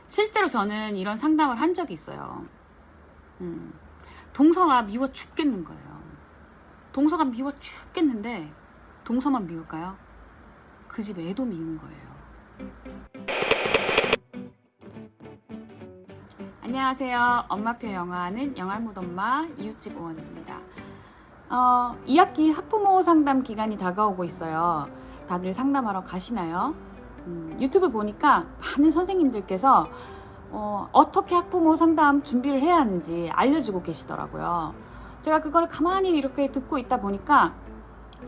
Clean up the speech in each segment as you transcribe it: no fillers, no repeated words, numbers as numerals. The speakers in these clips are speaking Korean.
실제로 저는 이런 상담을 한 적이 있어요. 동서가 미워 죽겠는 거예요. 동서가 미워 죽겠는데 동서만 미울까요? 그 집 애도 미운 거예요. 안녕하세요. 엄마표 영화하는 영알못엄마 이웃집 오원입니다. 2학기 학부모 상담 기간이 다가오고 있어요. 다들 상담하러 가시나요? 유튜브 보니까 많은 선생님들께서 어떻게 학부모 상담 준비를 해야 하는지 알려주고 계시더라고요. 제가 그걸 가만히 이렇게 듣고 있다 보니까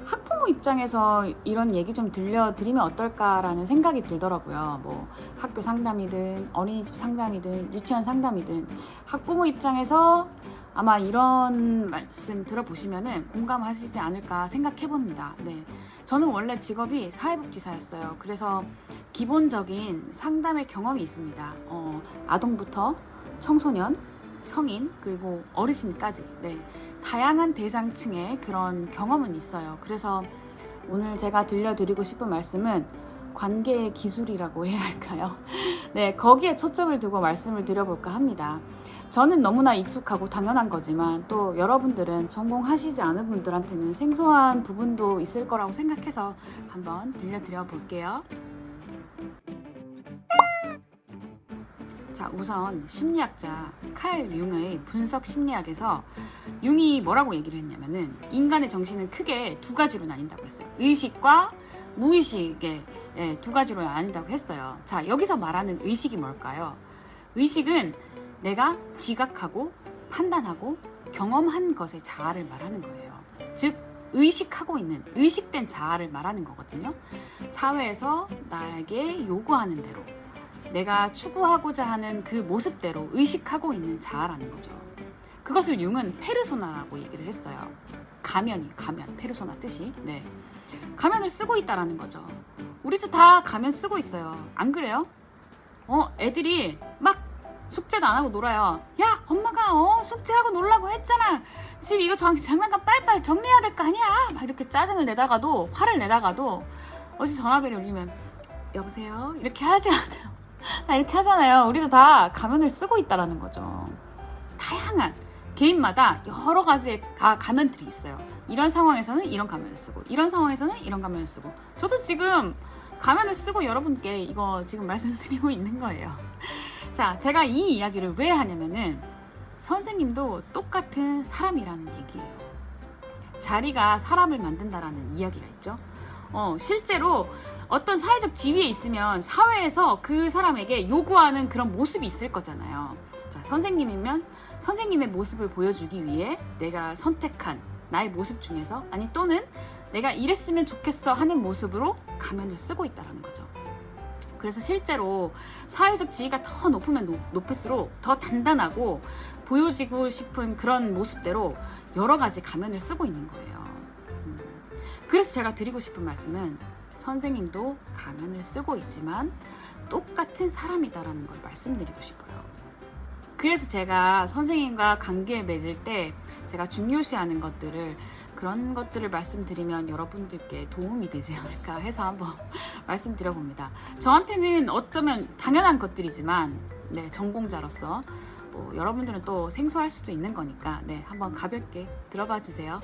학부모 입장에서 이런 얘기 좀 들려드리면 어떨까라는 생각이 들더라고요. 뭐 학교 상담이든 어린이집 상담이든 유치원 상담이든 학부모 입장에서 아마 이런 말씀 들어보시면은 공감하시지 않을까 생각해봅니다. 네, 저는 원래 직업이 사회복지사였어요. 그래서 기본적인 상담의 경험이 있습니다. 아동부터 청소년, 성인, 그리고 어르신까지 네, 다양한 대상층의 그런 경험은 있어요. 그래서 오늘 제가 들려드리고 싶은 말씀은 관계의 기술이라고 해야 할까요? 네, 거기에 초점을 두고 말씀을 드려볼까 합니다. 저는 너무나 익숙하고 당연한 거지만 또 여러분들은 전공하시지 않은 분들한테는 생소한 부분도 있을 거라고 생각해서 한번 들려드려 볼게요. 자, 우선 심리학자 칼 융의 분석 심리학에서 융이 뭐라고 얘기를 했냐면은 인간의 정신은 크게 두 가지로 나뉜다고 했어요. 의식과 무의식의 두 가지로 나뉜다고 했어요. 자, 여기서 말하는 의식이 뭘까요? 의식은 내가 지각하고 판단하고 경험한 것의 자아를 말하는 거예요. 즉 의식하고 있는 의식된 자아를 말하는 거거든요. 사회에서 나에게 요구하는 대로 내가 추구하고자 하는 그 모습대로 의식하고 있는 자아라는 거죠. 그것을 융은 페르소나라고 얘기를 했어요. 가면, 페르소나 뜻이. 네, 가면을 쓰고 있다라는 거죠. 우리도 다 가면 쓰고 있어요. 안 그래요? 애들이 막 숙제도 안 하고 놀아요. 야, 엄마가 숙제하고 놀라고 했잖아. 집 이거 장난감 빨리빨리 정리해야 될 거 아니야. 막 이렇게 짜증을 내다가도 화를 내다가도 어제 전화벨이 울리면 여보세요? 이렇게 하지 않아요. 다 이렇게 하잖아요. 우리도 다 가면을 쓰고 있다라는 거죠. 다양한 개인마다 여러 가지의 가면들이 있어요. 이런 상황에서는 이런 가면을 쓰고 이런 상황에서는 이런 가면을 쓰고 저도 지금 가면을 쓰고 여러분께 이거 지금 말씀드리고 있는 거예요. 자, 제가 이 이야기를 왜 하냐면은 선생님도 똑같은 사람이라는 얘기예요. 자리가 사람을 만든다라는 이야기가 있죠. 실제로 어떤 사회적 지위에 있으면 사회에서 그 사람에게 요구하는 그런 모습이 있을 거잖아요. 자, 선생님이면 선생님의 모습을 보여주기 위해 내가 선택한 나의 모습 중에서 아니 또는 내가 이랬으면 좋겠어 하는 모습으로 가면을 쓰고 있다는 거죠. 그래서 실제로 사회적 지위가 더 높으면 높을수록 더 단단하고 보여지고 싶은 그런 모습대로 여러 가지 가면을 쓰고 있는 거예요. 그래서 제가 드리고 싶은 말씀은 선생님도 가면을 쓰고 있지만 똑같은 사람이다라는 걸 말씀드리고 싶어요. 그래서 제가 선생님과 관계 맺을 때 제가 중요시하는 것들을 그런 것들을 말씀드리면 여러분들께 도움이 되지 않을까 해서 한번 말씀드려봅니다. 저한테는 어쩌면 당연한 것들이지만 네, 전공자로서 뭐 여러분들은 또 생소할 수도 있는 거니까 네, 한번 가볍게 들어봐 주세요.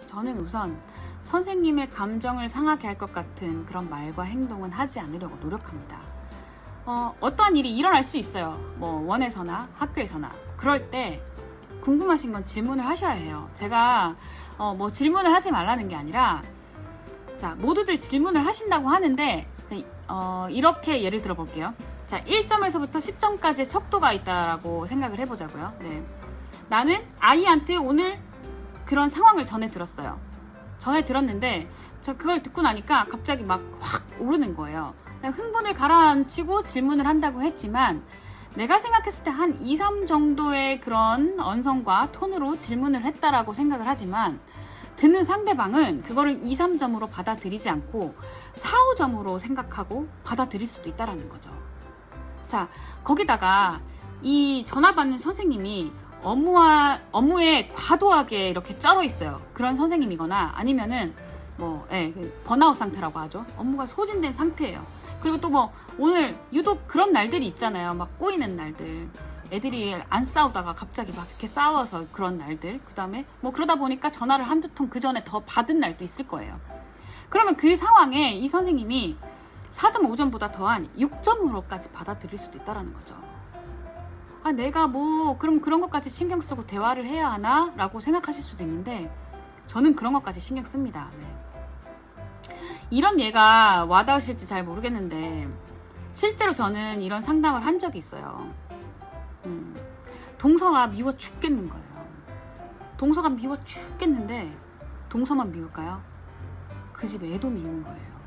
저는 우선 선생님의 감정을 상하게 할 것 같은 그런 말과 행동은 하지 않으려고 노력합니다. 어떠한 일이 일어날 수 있어요. 뭐 원에서나 학교에서나. 그럴 때 궁금하신 건 질문을 하셔야 해요. 제가 뭐 질문을 하지 말라는 게 아니라 자, 모두들 질문을 하신다고 하는데 이렇게 예를 들어 볼게요. 자, 1점에서부터 10점까지의 척도가 있다라고 생각을 해보자고요. 네. 나는 아이한테 오늘 그런 상황을 전해 들었어요. 전해 들었는데 저 그걸 듣고 나니까 갑자기 막 확 오르는 거예요. 흥분을 가라앉히고 질문을 한다고 했지만 내가 생각했을 때 한 2, 3 정도의 그런 언성과 톤으로 질문을 했다라고 생각을 하지만 듣는 상대방은 그거를 2, 3점으로 받아들이지 않고 4, 5점으로 생각하고 받아들일 수도 있다라는 거죠. 자, 거기다가 이 전화 받는 선생님이 업무에 과도하게 이렇게 쩔어 있어요. 그런 선생님이거나 아니면은 그 번아웃 상태라고 하죠. 업무가 소진된 상태예요. 그리고 또 뭐 오늘 유독 그런 날들이 있잖아요. 막 꼬이는 날들. 애들이 안 싸우다가 갑자기 막 이렇게 싸워서 그런 날들. 그 다음에 뭐 그러다 보니까 전화를 한두 통 그 전에 더 받은 날도 있을 거예요. 그러면 그 상황에 이 선생님이 4점 5점보다 더한 6점으로까지 받아들일 수도 있다는 거죠. 아, 내가 뭐 그럼 그런 것까지 신경 쓰고 대화를 해야 하나? 라고 생각하실 수도 있는데 저는 그런 것까지 신경 씁니다. 네. 이런 예가 와닿으실지 잘 모르겠는데 실제로 저는 이런 상담을 한 적이 있어요. 동서가 미워 죽겠는 거예요. 동서가 미워 죽겠는데 동서만 미울까요? 그 집 애도 미운 거예요.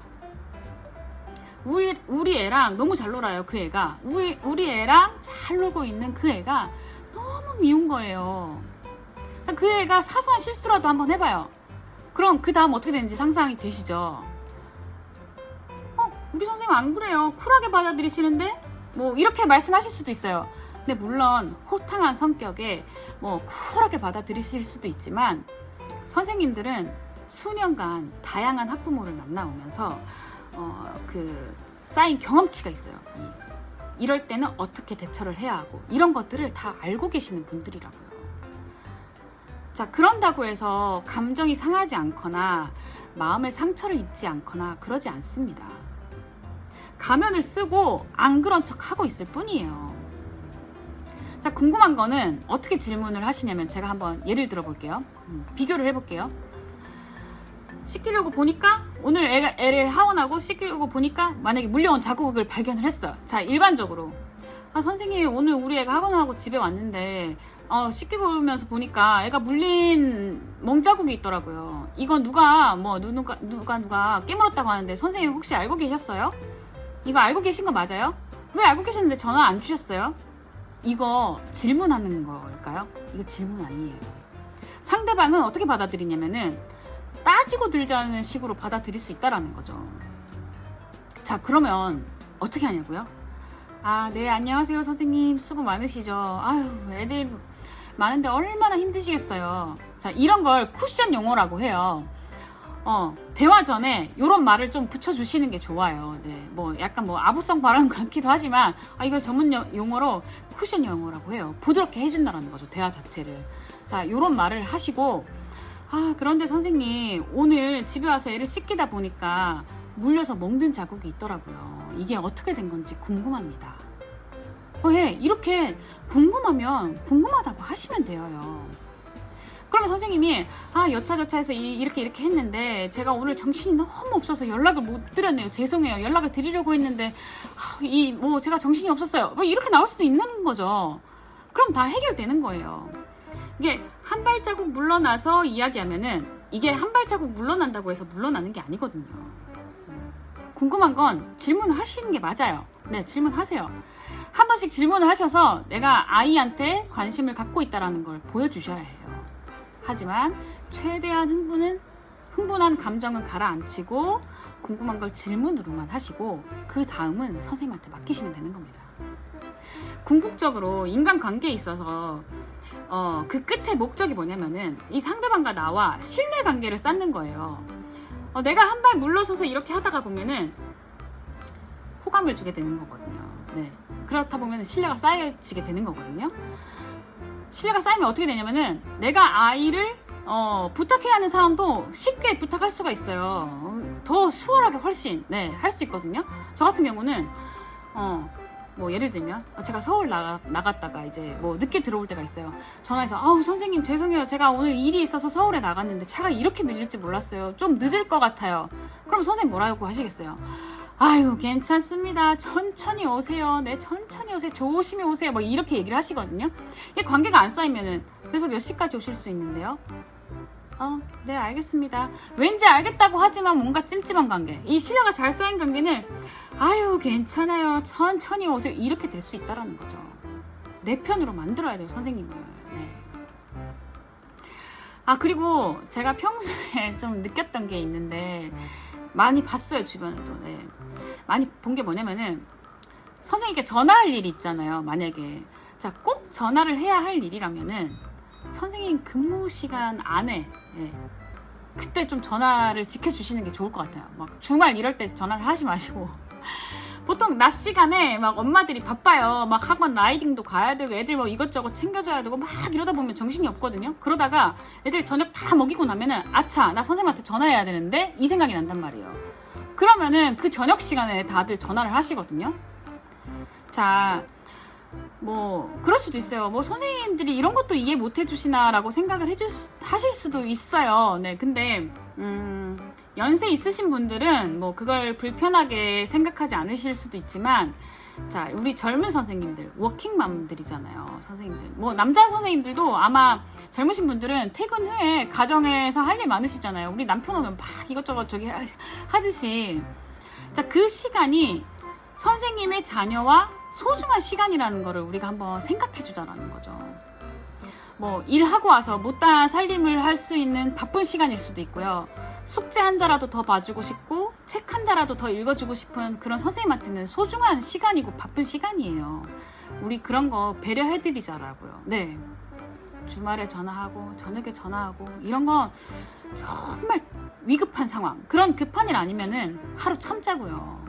우리 애랑 너무 잘 놀아요. 그 애가 우리 애랑 잘 놀고 있는 그 애가 너무 미운 거예요. 그 애가 사소한 실수라도 한번 해봐요. 그럼 그 다음 어떻게 되는지 상상이 되시죠? 우리 선생님 안 그래요. 쿨하게 받아들이시는데 뭐 이렇게 말씀하실 수도 있어요. 근데 물론 호탕한 성격에 뭐 쿨하게 받아들이실 수도 있지만 선생님들은 수년간 다양한 학부모를 만나오면서 그 쌓인 경험치가 있어요. 이럴 때는 어떻게 대처를 해야 하고 이런 것들을 다 알고 계시는 분들이라고요. 자, 그런다고 해서 감정이 상하지 않거나 마음의 상처를 입지 않거나 그러지 않습니다. 가면을 쓰고 안 그런 척 하고 있을 뿐이에요. 자, 궁금한 거는 어떻게 질문을 하시냐면 제가 한번 예를 들어 볼게요. 비교를 해볼게요. 씻기려고 보니까 오늘 애를 하원하고 씻기려고 보니까 만약에 물려온 자국을 발견을 했어요. 자, 일반적으로 선생님 오늘 우리 애가 학원하고 집에 왔는데 씻기면서 보니까 애가 물린 멍자국이 있더라고요. 이건 누가 깨물었다고 하는데 선생님 혹시 알고 계셨어요? 이거 알고 계신 거 맞아요? 왜 알고 계셨는데 전화 안 주셨어요? 이거 질문하는 걸까요? 이거 질문 아니에요. 상대방은 어떻게 받아들이냐면은 따지고 들자는 식으로 받아들일 수 있다라는 거죠. 자, 그러면 어떻게 하냐고요? 네, 안녕하세요 선생님, 수고 많으시죠. 아유, 애들 많은데 얼마나 힘드시겠어요. 자, 이런 걸 쿠션 용어라고 해요. 대화 전에 이런 말을 좀 붙여주시는 게 좋아요. 네, 뭐 약간 뭐 아부성 발언 같기도 하지만 이거 전문 용어로 쿠션 용어라고 해요. 부드럽게 해준다는 거죠, 대화 자체를. 자, 이런 말을 하시고 그런데 선생님 오늘 집에 와서 애를 씻기다 보니까 물려서 멍든 자국이 있더라고요. 이게 어떻게 된 건지 궁금합니다. 예, 이렇게 궁금하면 궁금하다고 하시면 돼요. 그러면 선생님이 여차저차해서 이렇게 했는데 제가 오늘 정신이 너무 없어서 연락을 못 드렸네요. 죄송해요. 연락을 드리려고 했는데 제가 정신이 없었어요. 뭐 이렇게 나올 수도 있는 거죠. 그럼 다 해결되는 거예요. 이게 한 발자국 물러나서 이야기하면은 이게 한 발자국 물러난다고 해서 물러나는 게 아니거든요. 궁금한 건 질문하시는 게 맞아요. 네, 질문하세요. 한 번씩 질문을 하셔서 내가 아이한테 관심을 갖고 있다는 걸 보여주셔야 해요. 하지만 최대한 흥분한 감정은 가라앉히고 궁금한 걸 질문으로만 하시고 그 다음은 선생님한테 맡기시면 되는 겁니다. 궁극적으로 인간관계에 있어서 그 끝의 목적이 뭐냐면은 이 상대방과 나와 신뢰관계를 쌓는 거예요. 내가 한 발 물러서서 이렇게 하다가 보면은 호감을 주게 되는 거거든요. 네. 그렇다 보면 신뢰가 쌓여지게 되는 거거든요. 신뢰가 쌓이면 어떻게 되냐면은 내가 아이를 부탁해야 하는 사람도 쉽게 부탁할 수가 있어요. 더 수월하게 훨씬 할 수 있거든요. 저 같은 경우는 뭐 예를 들면 제가 서울 나갔다가 이제 뭐 늦게 들어올 때가 있어요. 전화해서 선생님 죄송해요. 제가 오늘 일이 있어서 서울에 나갔는데 차가 이렇게 밀릴지 몰랐어요. 좀 늦을 것 같아요. 그럼 선생님 뭐라고 하시겠어요? 아유, 괜찮습니다. 천천히 오세요. 네, 천천히 오세요. 조심히 오세요. 뭐 이렇게 얘기를 하시거든요. 이게 관계가 안 쌓이면은 그래서 몇 시까지 오실 수 있는데요? 네, 알겠습니다. 왠지 알겠다고 하지만 뭔가 찜찜한 관계. 이 신뢰가 잘 쌓인 관계는 아유, 괜찮아요. 천천히 오세요. 이렇게 될 수 있다라는 거죠. 내 편으로 만들어야 돼요, 선생님을. 네. 그리고 제가 평소에 좀 느꼈던 게 있는데 많이 봤어요, 주변에도. 네. 많이 본 게 뭐냐면은 선생님께 전화할 일이 있잖아요. 만약에 꼭 전화를 해야 할 일이라면은 선생님 근무 시간 안에 그때 좀 전화를 지켜주시는 게 좋을 것 같아요. 막 주말 이럴 때 전화를 하지 마시고 보통 낮 시간에 막 엄마들이 바빠요. 막 학원 라이딩도 가야 되고 애들 뭐 이것저것 챙겨줘야 되고 막 이러다 보면 정신이 없거든요. 그러다가 애들 저녁 다 먹이고 나면은 아차 나 선생님한테 전화해야 되는데 이 생각이 난단 말이에요. 그러면은 그 저녁 시간에 다들 전화를 하시거든요. 자, 뭐 그럴 수도 있어요. 뭐 선생님들이 이런 것도 이해 못 해주시나 라고 생각을 하실 수도 있어요. 네, 근데 연세 있으신 분들은 뭐 그걸 불편하게 생각하지 않으실 수도 있지만, 자, 우리 젊은 선생님들, 워킹맘들이잖아요. 선생님들, 뭐 남자 선생님들도 아마 젊으신 분들은 퇴근 후에 가정에서 할 일 많으시잖아요. 우리 남편 오면 막 이것저것 저기 하듯이, 자, 그 시간이 선생님의 자녀와 소중한 시간이라는 거를 우리가 한번 생각해 주자라는 거죠. 뭐 일하고 와서 못다한 살림을 할 수 있는 바쁜 시간일 수도 있고요. 숙제 한 자라도 더 봐주고 싶고 책 한 자라도 더 읽어주고 싶은 그런 선생님한테는 소중한 시간이고 바쁜 시간이에요. 우리 그런 거 배려해드리자라고요. 네, 주말에 전화하고 저녁에 전화하고 이런 거 정말 위급한 상황, 그런 급한 일 아니면은 하루 참자고요.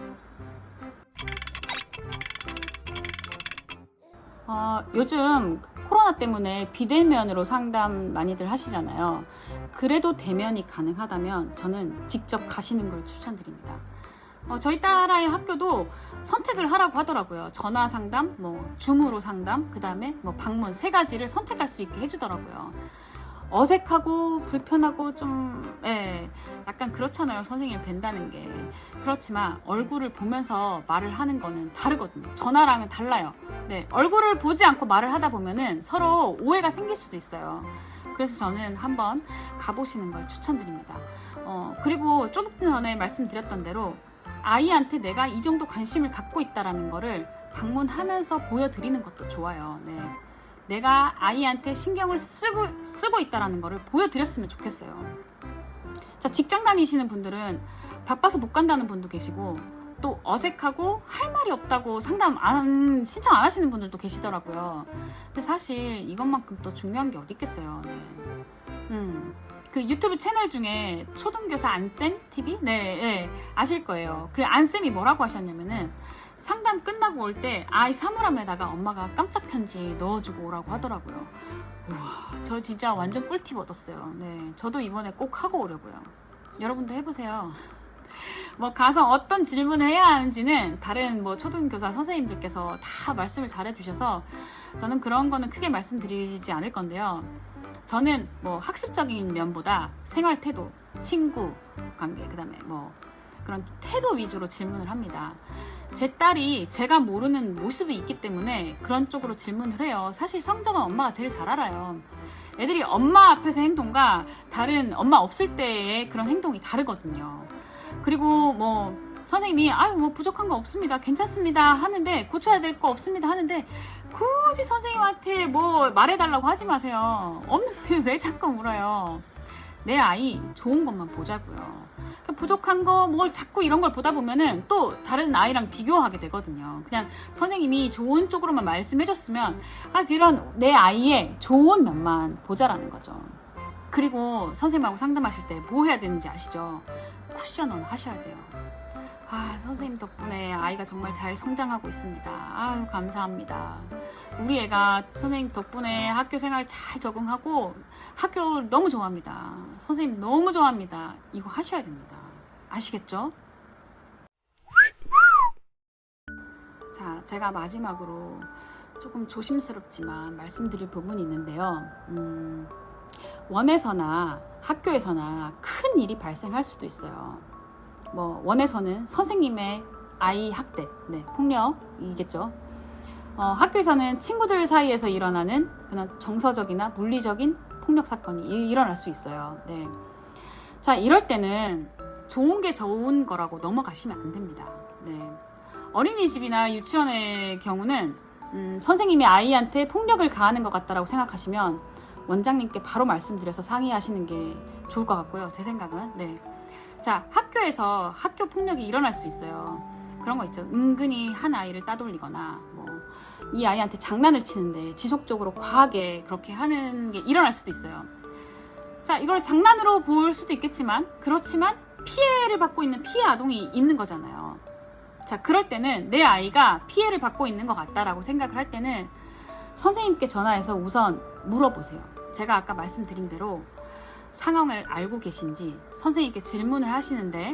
요즘 코로나 때문에 비대면으로 상담 많이들 하시잖아요. 그래도 대면이 가능하다면 저는 직접 가시는 걸 추천드립니다. 저희 딸아이 학교도 선택을 하라고 하더라고요. 전화 상담, 뭐 줌으로 상담, 그 다음에 뭐 방문 3가지를 선택할 수 있게 해주더라고요. 어색하고 불편하고 좀 약간 그렇잖아요. 선생님 뵌다는 게. 그렇지만 얼굴을 보면서 말을 하는 거는 다르거든요. 전화랑은 달라요. 네, 얼굴을 보지 않고 말을 하다 보면은 서로 오해가 생길 수도 있어요. 그래서 저는 한번 가보시는 걸 추천드립니다. 그리고 조금 전에 말씀드렸던 대로 아이한테 내가 이 정도 관심을 갖고 있다라는 거를 방문하면서 보여드리는 것도 좋아요. 네. 내가 아이한테 신경을 쓰고 있다라는 거를 보여드렸으면 좋겠어요. 자, 직장 다니시는 분들은 바빠서 못 간다는 분도 계시고, 또 어색하고 할 말이 없다고 신청 안 하시는 분들도 계시더라고요. 근데 사실 이것만큼 또 중요한 게 어디 있겠어요. 네. 그 유튜브 채널 중에 초등교사 안쌤 TV? 네, 아실 거예요. 그 안쌤이 뭐라고 하셨냐면은 상담 끝나고 올 때 아이 사물함에다가 엄마가 깜짝 편지 넣어주고 오라고 하더라고요. 우와, 저 진짜 완전 꿀팁 얻었어요. 네, 저도 이번에 꼭 하고 오려고요. 여러분도 해보세요. 뭐 가서 어떤 질문을 해야 하는지는 다른 뭐 초등교사 선생님들께서 다 말씀을 잘해주셔서 저는 그런 거는 크게 말씀드리지 않을 건데요. 저는 뭐 학습적인 면보다 생활 태도, 친구 관계, 그 다음에 뭐 그런 태도 위주로 질문을 합니다. 제 딸이 제가 모르는 모습이 있기 때문에 그런 쪽으로 질문을 해요. 사실 성적은 엄마가 제일 잘 알아요. 애들이 엄마 앞에서 행동과 다른 엄마 없을 때의 그런 행동이 다르거든요. 그리고 뭐 선생님이 아유 뭐 부족한 거 없습니다, 괜찮습니다 하는데, 고쳐야 될 거 없습니다 하는데 굳이 선생님한테 뭐 말해달라고 하지 마세요. 없는데 왜 자꾸 물어요. 내 아이 좋은 것만 보자고요. 부족한 거 뭘 자꾸 이런 걸 보다 보면은 또 다른 아이랑 비교하게 되거든요. 그냥 선생님이 좋은 쪽으로만 말씀해줬으면 그런 내 아이의 좋은 면만 보자라는 거죠. 그리고 선생님하고 상담하실 때 뭐 해야 되는지 아시죠? 쿠션을 하셔야 돼요. 선생님 덕분에 아이가 정말 잘 성장하고 있습니다. 아유, 감사합니다. 우리 애가 선생님 덕분에 학교 생활 잘 적응하고 학교 너무 좋아합니다. 선생님 너무 좋아합니다. 이거 하셔야 됩니다. 아시겠죠? 자, 제가 마지막으로 조금 조심스럽지만 말씀드릴 부분이 있는데요. 원에서나 학교에서나 큰 일이 발생할 수도 있어요. 뭐 원에서는 선생님의 아이 학대, 폭력이겠죠. 학교에서는 친구들 사이에서 일어나는 그냥 정서적이나 물리적인 폭력 사건이 일어날 수 있어요. 네. 자, 이럴 때는 좋은 게 좋은 거라고 넘어가시면 안 됩니다. 네. 어린이집이나 유치원의 경우는 선생님이 아이한테 폭력을 가하는 것 같다라고 생각하시면 원장님께 바로 말씀드려서 상의하시는 게 좋을 것 같고요. 제 생각은. 네. 자, 학교에서 학교 폭력이 일어날 수 있어요. 그런 거 있죠. 은근히 한 아이를 따돌리거나 뭐 이 아이한테 장난을 치는데 지속적으로 과하게 그렇게 하는 게 일어날 수도 있어요. 자, 이걸 장난으로 볼 수도 있겠지만, 그렇지만 피해를 받고 있는 피해 아동이 있는 거잖아요. 자, 그럴 때는 내 아이가 피해를 받고 있는 것 같다라고 생각을 할 때는 선생님께 전화해서 우선 물어보세요. 제가 아까 말씀드린 대로 상황을 알고 계신지 선생님께 질문을 하시는데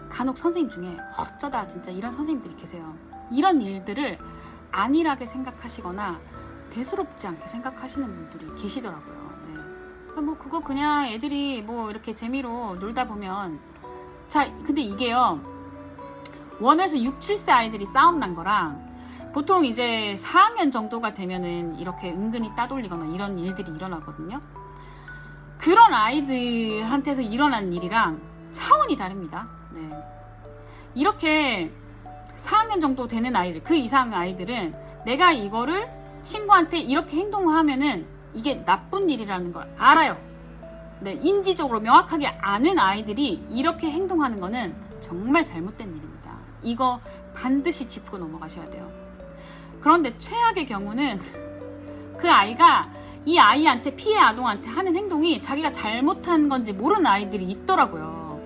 간혹 선생님 중에 어쩌다 진짜 이런 선생님들이 계세요. 이런 일들을 안일하게 생각하시거나 대수롭지 않게 생각하시는 분들이 계시더라고요. 네. 뭐 그거 그냥 애들이 뭐 이렇게 재미로 놀다 보면 자, 근데 이게요 1에서 6, 7세 아이들이 싸움 난 거랑 보통 이제 4학년 정도가 되면은 이렇게 은근히 따돌리거나 이런 일들이 일어나거든요. 그런 아이들한테서 일어난 일이랑 차원이 다릅니다. 네. 이렇게 4학년 정도 되는 아이들, 그 이상 아이들은 내가 이거를 친구한테 이렇게 행동하면은 이게 나쁜 일이라는 걸 알아요. 네, 인지적으로 명확하게 아는 아이들이 이렇게 행동하는 거는 정말 잘못된 일입니다. 이거 반드시 짚고 넘어가셔야 돼요. 그런데 최악의 경우는 그 아이가 이 아이한테 피해 아동한테 하는 행동이 자기가 잘못한 건지 모르는 아이들이 있더라고요.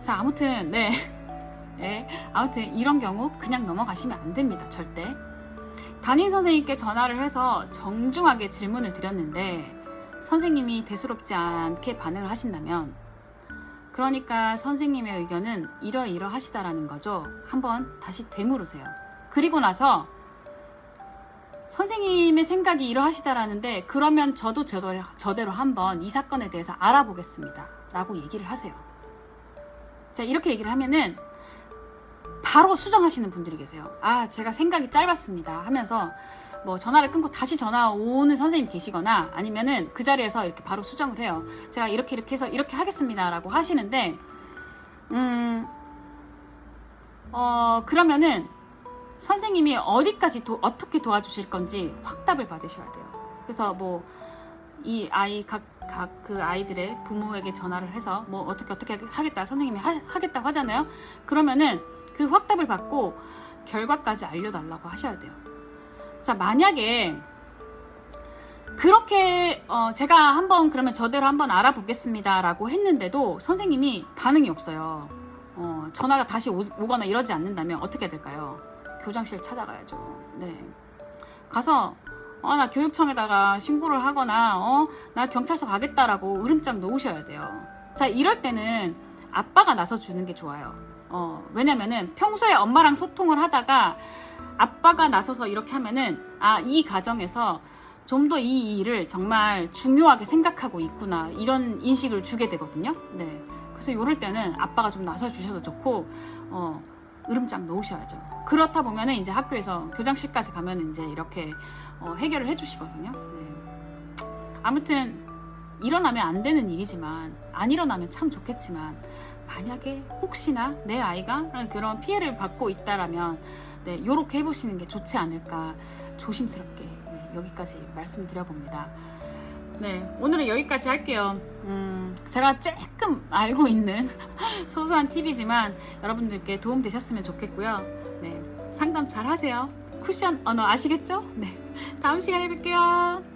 자, 아무튼 네. 네, 아무튼 이런 경우 그냥 넘어가시면 안 됩니다. 절대. 담임 선생님께 전화를 해서 정중하게 질문을 드렸는데 선생님이 대수롭지 않게 반응을 하신다면 그러니까 선생님의 의견은 이러이러하시다라는 거죠. 한번 다시 되물으세요. 그리고 나서 선생님의 생각이 이러하시다라는데 그러면 저도 저대로 한번 이 사건에 대해서 알아보겠습니다 라고 얘기를 하세요. 자, 이렇게 얘기를 하면은 바로 수정하시는 분들이 계세요. 아, 제가 생각이 짧았습니다 하면서 뭐 전화를 끊고 다시 전화 오는 선생님 계시거나 아니면은 그 자리에서 이렇게 바로 수정을 해요. 제가 이렇게 해서 이렇게 하겠습니다 라고 하시는데 그러면은 선생님이 어디까지 어떻게 도와주실 건지 확답을 받으셔야 돼요. 그래서 뭐 이 아이 각 그 아이들의 부모에게 전화를 해서 뭐 어떻게 하겠다 선생님이 하겠다고 하잖아요. 그러면은 그 확답을 받고 결과까지 알려달라고 하셔야 돼요. 자, 만약에 그렇게 제가 한번 그러면 저대로 한번 알아보겠습니다 라고 했는데도 선생님이 반응이 없어요. 전화가 다시 오거나 이러지 않는다면 어떻게 해야 될까요? 교장실 찾아가야죠. 네. 가서 나 교육청에다가 신고를 하거나 나 경찰서 가겠다라고 으름장 놓으셔야 돼요. 자, 이럴 때는 아빠가 나서주는 게 좋아요. 왜냐면은 평소에 엄마랑 소통을 하다가 아빠가 나서서 이렇게 하면은 이 가정에서 좀 더 이 일을 정말 중요하게 생각하고 있구나 이런 인식을 주게 되거든요. 네. 그래서 이럴 때는 아빠가 좀 나서주셔도 좋고 으름장 놓으셔야죠. 그렇다 보면은 이제 학교에서 교장실까지 가면 이제 이렇게 해결을 해주시거든요. 네. 아무튼 일어나면 안 되는 일이지만 안 일어나면 참 좋겠지만 만약에 혹시나 내 아이가 그런 피해를 받고 있다라면 네, 요렇게 해보시는 게 좋지 않을까 조심스럽게 네, 여기까지 말씀드려봅니다. 네, 오늘은 여기까지 할게요. 제가 조금 알고 있는 소소한 팁이지만 여러분들께 도움 되셨으면 좋겠고요. 네, 상담 잘 하세요. 쿠션 언어 아시겠죠? 네, 다음 시간에 뵐게요.